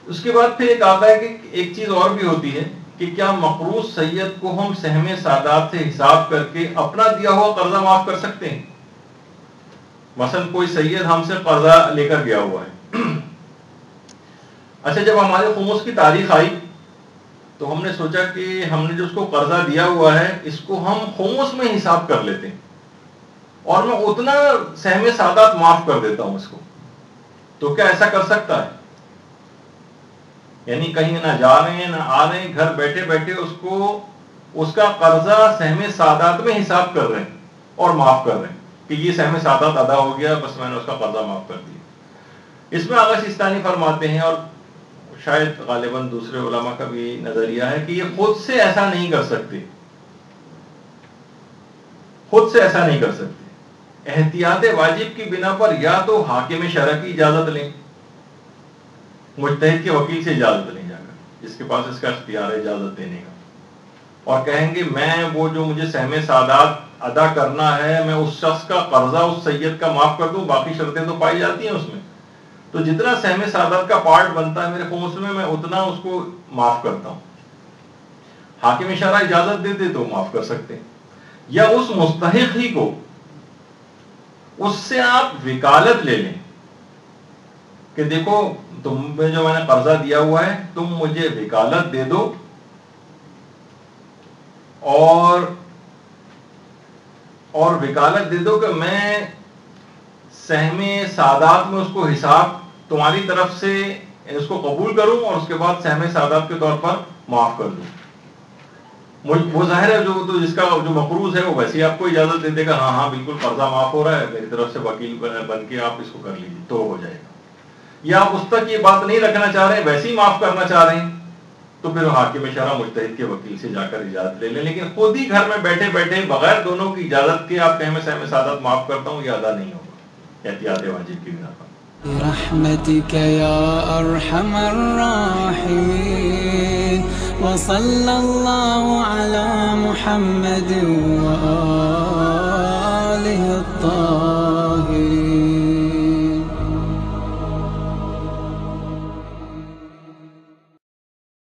اس کے بعد پھر ایک آتا ہے کہ ایک چیز اور بھی ہوتی ہے کہ کیا مقروض سید کو ہم سہم سادات سے حساب کر کے اپنا دیا ہوا قرضہ معاف کر سکتے ہیں؟ مثلا کوئی سید ہم سے قرضہ لے کر گیا ہوا ہے، اچھا جب ہمارے خمس کی تاریخ آئی تو ہم نے سوچا کہ ہم نے جو اس کو قرضہ دیا ہوا ہے اس کو ہم خمس میں حساب کر لیتے ہیں اور میں اتنا سہم سادات معاف کر دیتا ہوں اس کو، تو کیا ایسا کر سکتا ہے؟ یعنی کہیں نہ جا رہے ہیں نہ آ رہے ہیں، گھر بیٹھے بیٹھے اس کو اس کا قرضہ سہم سادات میں حساب کر رہے ہیں اور معاف کر رہے ہیں کہ یہ سہم سادات ادا ہو گیا، بس میں نے اس کا قرضہ معاف کر دیا۔ اس میں آغا سیستانی فرماتے ہیں، اور شاید غالباً دوسرے علماء کا بھی نظریہ ہے، کہ یہ خود سے ایسا نہیں کر سکتے، خود سے ایسا نہیں کر سکتے، احتیاط واجب کی بنا پر یا تو حاکم شرع کی اجازت لیں، مجتہد کے وکیل سے اجازت لیں جا کر، جس کے پاس اس کا اختیار ہے اجازت دینے کا، اور کہیں گے میں وہ جو مجھے سہم سادات ادا کرنا ہے میں اس شخص کا قرضہ اس سید کا معاف کر دوں، باقی شرطیں تو پائی جاتی ہیں اس میں، تو جتنا سہم سادات کا پارٹ بنتا ہے میرے خمس میں اتنا اس کو معاف کرتا ہوں۔ حاکم شرع اجازت دے دے تو معاف کر سکتے ہیں، یا اس مستحق ہی کو اس سے آپ وکالت لے لیں کہ دیکھو تم میں جو میں نے قرضہ دیا ہوا ہے تم مجھے وکالت دے دو، اور وکالت دے دو کہ میں سہم سادات میں اس کو حساب تمہاری طرف سے اس کو قبول کروں اور اس کے بعد سہم سادات کے طور پر معاف کر دوں۔ وہ ظاہر ہے جو جس کا جو مقروض ہے وہ ویسے ہی آپ کو اجازت دے دے گا، ہاں ہاں بالکل قرضہ معاف ہو رہا ہے، میری طرف سے وکیل بن کے آپ اس کو کر لیجیے تو ہو جائے گا۔ یا آپ اس تک یہ بات نہیں رکھنا چاہ رہے ہیں، ویسے ہی معاف کرنا چاہ رہے ہیں، تو پھر حاکم شرع مجتہد کے وکیل سے جا کر اجازت لے لیں، لیکن خود ہی گھر میں بیٹھے بیٹھے بغیر دونوں کی اجازت کے آپ کہیں میں سہم سادات معاف کرتا ہوں، یہ ادا نہیں ہوگا احتیاط واجب کی بنا پر۔ برحمتك يا أرحم الراحمين وصلى الله على محمد وآله الطاهرين